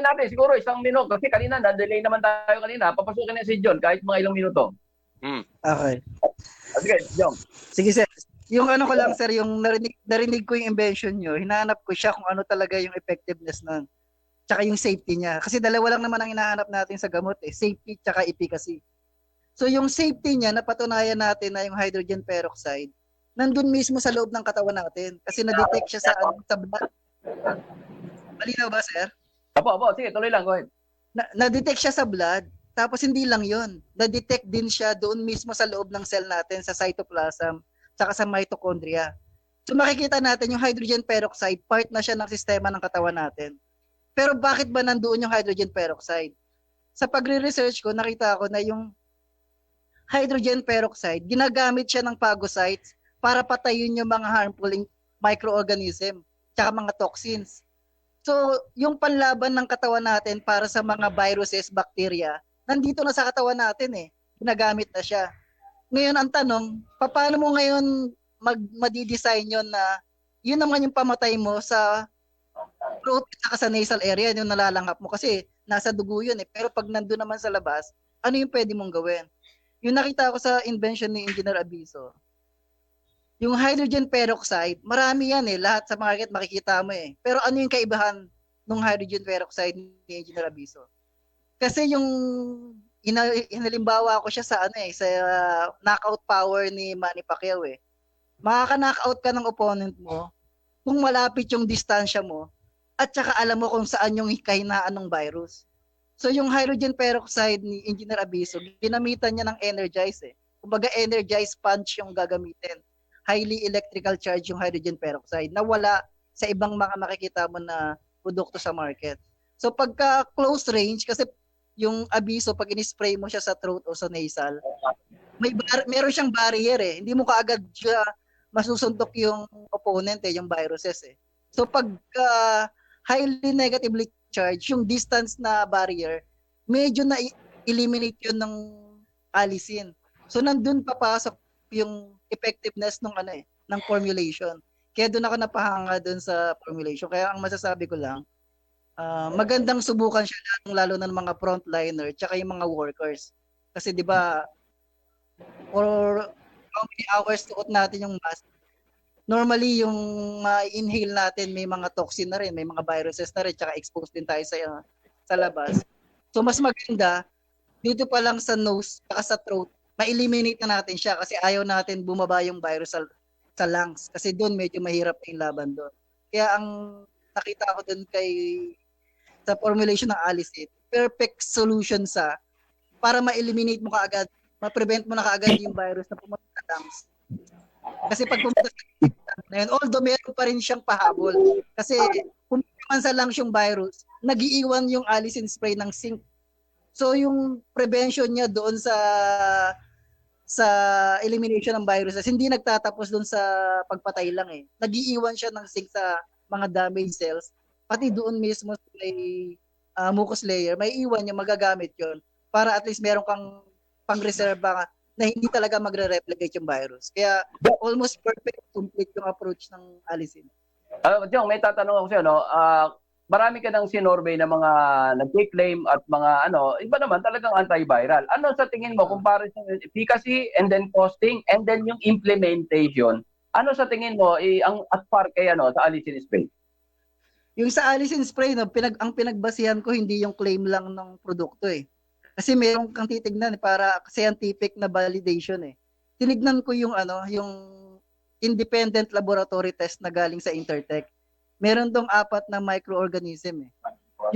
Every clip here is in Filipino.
natin siguro isang minuto kasi kanina na-delay naman tayo kanina. Papasukin na si John kahit mga ilang minuto. Okay. Sige, John. Sige, sir. Yung ano ko lang, sir, yung narinig ko yung invention nyo, hinahanap ko siya kung ano talaga yung effectiveness nun. Tsaka yung safety niya. Kasi dalawa lang naman ang hinahanap natin sa gamot eh, safety tsaka efficacy. So yung safety niya, napatunayan natin na yung hydrogen peroxide, nandun mismo sa loob ng katawan natin. Kasi na-detect siya sa blood. Malinaw ba, sir? Opo, sige, tuloy lang, go ahead. Na-detect siya sa blood, tapos hindi lang yon, na-detect din siya doon mismo sa loob ng cell natin, sa cytoplasm, saka sa mitochondria. So makikita natin yung hydrogen peroxide, part na siya ng sistema ng katawan natin. Pero bakit ba nandoon yung hydrogen peroxide? Sa pagre-research ko, nakita ko na yung hydrogen peroxide, ginagamit siya ng phagocytes para patayin yung mga harmful microorganism, tsaka mga toxins. So, yung panlaban ng katawan natin para sa mga viruses, bacteria, nandito na sa katawan natin eh. Ginagamit na siya. Ngayon, ang tanong, paano mo ngayon madidesign yun na yun naman yung pamatay mo sa throat at sa nasal area, yung nalalanghap mo kasi nasa dugo yun eh. Pero pag nandun naman sa labas, ano yung pwede mong gawin? Yung nakita ko sa invention ni Engineer Abiso, yung hydrogen peroxide, marami yan eh. Lahat sa market makikita mo eh. Pero ano yung kaibahan ng hydrogen peroxide ni Engineer Abiso? Kasi yung hinalimbawa ko siya sa ano eh, sa knockout power ni Manny Pacquiao eh. Makaka-knockout ka ng opponent mo kung malapit yung distansya mo at saka alam mo kung saan yung kahinaan ng virus. So yung hydrogen peroxide ni Engineer Abiso, ginamitan niya ng energize eh. Kumbaga energized punch yung gagamitin. Highly electrical charge yung hydrogen peroxide na wala sa ibang mga makikita mo na produkto sa market. So pagka close range, kasi yung Abiso, pag in-spray mo siya sa throat o sa nasal, meron siyang barrier eh. Hindi mo kaagad siya masusuntok yung opponent eh, yung viruses eh. So pagka highly negatively charged, yung distance na barrier, medyo na eliminate yun ng alisin. So nandun papasok yung effectiveness ng ano eh, ng formulation. Kaya doon ako napahanga doon sa formulation. Kaya ang masasabi ko lang, magandang subukan siya lalo na ng mga frontliner tsaka yung mga workers. Kasi 'di ba, for how many hours suot natin yung mask, normally yung ma-inhale natin may mga toxin na rin, may mga viruses na rin, tsaka exposed din tayo sa labas. So mas maganda dito pa lang sa nose tsaka sa throat, ma-eliminate na natin siya kasi ayaw natin bumaba yung virus sa lungs kasi doon medyo mahirap na yung laban doon. Kaya ang nakita ko doon sa formulation ng Alicet, perfect solution sa para ma-eliminate mo kaagad, ma-prevent mo na kaagad yung virus na pumunta sa lungs. Kasi pag pumunta sa lungs, although meron pa rin siyang pahabol, kasi kung naman sa lungs yung virus, nag-iiwan yung Alicet spray ng zinc. So yung prevention niya doon sa elimination ng viruses, hindi nagtatapos doon sa pagpatay lang eh. Nag-iiwan siya ng zinc sa mga damaged cells, pati doon mismo sa may mucus layer, may iwan niya, magagamit yon para at least meron kang pang-reserva na hindi talaga magre-replicate yung virus. Kaya almost perfect, complete yung approach ng Alicet. Jong, may tatanong ako sa'yo, no? Marami ka nang sinorvey na mga nag-claim at mga ano, iba naman talagang antiviral. Ano sa tingin mo, comparison efficacy and then costing and then yung implementation, ano sa tingin mo ang at par kay ano sa Alicin Spray? Yung sa Alicin Spray, no, ang pinagbasihan ko hindi yung claim lang ng produkto eh. Kasi meron kang titignan para scientific na validation eh. Tinignan ko yung ano, yung independent laboratory test na galing sa Intertech. Meron dong 4 na microorganism eh.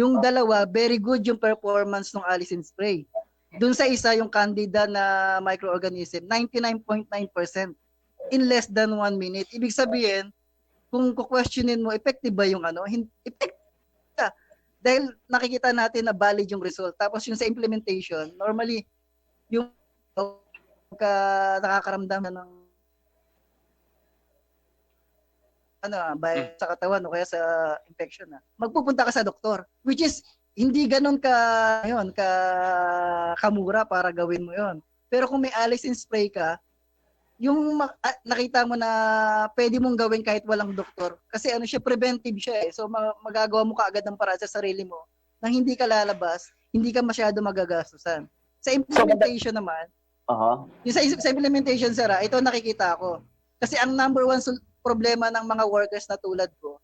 Yung dalawa, very good yung performance ng Alicin Spray. Doon sa isa, yung candida na microorganism, 99.9% in less than 1 minute. Ibig sabihin, kung questionin mo, effective ba yung ano? Effective ka. Dahil nakikita natin na valid yung result. Tapos yung sa implementation, normally, yung nakakaramdam ng sa katawan o kaya sa infection magpupunta ka sa doktor, which is hindi ganun kamura para gawin mo yon. Pero kung may Alicin Spray ka, yung nakita mo na pwede mong gawin kahit walang doktor kasi ano siya, preventive siya eh. So magagawa mo kaagad ng para sa sarili mo nang hindi ka lalabas, hindi ka masyado magagastusan. Sa implementation naman, Aha. yung sa implementation, sir, ito nakikita ko. Kasi ang number one problema ng mga workers na tulad ko,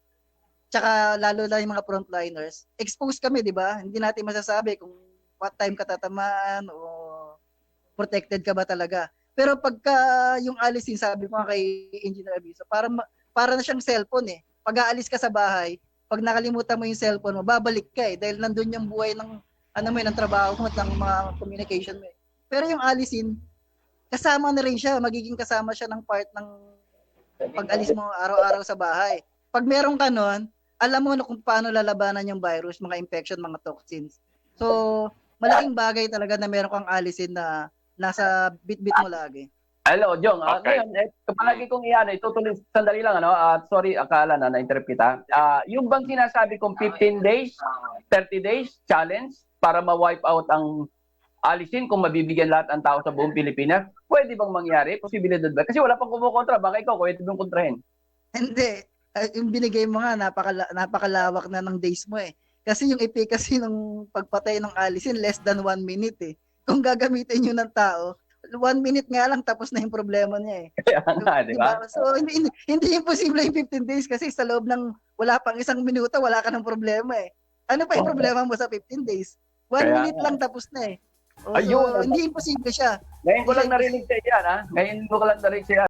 tsaka lalo na yung mga frontliners, exposed kami, di ba? Hindi natin masasabi kung what time ka tatamaan o protected ka ba talaga. Pero pagka yung alisin, sabi ko nga kay Engineer Abiso, para na siyang cellphone eh. Pag aalis ka sa bahay, pag nakalimutan mo yung cellphone mo, babalik ka eh. Dahil nandun yung buhay ng, ano mo, ng trabaho mo at ng mga communication mo eh. Pero yung alisin, kasama na rin siya, magiging kasama siya ng part ng pag-alis mo araw-araw sa bahay. Pag meron ka nun, alam mo na kung paano lalabanan yung virus, mga infection, mga toxins. So, malaking bagay talaga na meron kang alisin na nasa bit-bit mo lagi. Hello, Jong. Okay. Ngayon, kapalagi kong iyan, itutuloy, sandali lang, ano, sorry, akala na-interrupt kita. Yung bang sinasabi kong 15 days, 30 days challenge para ma-wipe out ang alisin kung mabibigyan lahat ang tao sa buong Pilipinas, pwede bang mangyari? Posibilidad ba? Kasi wala pang kumukontra. Baka ikaw, pwede bang kontrahin? Hindi. Yung binigay mo nga, napakalawak na ng days mo eh. Kasi yung efficacy ng pagpatay ng alisin, less than 1 minute eh. Kung gagamitin yun ng tao, 1 minute nga lang tapos na yung problema niya eh. Kaya nga, di ba? So, hindi imposible yung 15 days kasi sa loob ng wala pang 1 minuto, wala ka ng problema eh. Ano pa yung problema mo sa 15 days? 1 Kaya minute lang tapos na eh. Ayun. So, hindi imposible siya. Ngayon ko lang narinig sa iyan, ha? Ngayon ko lang narinig sa iyan.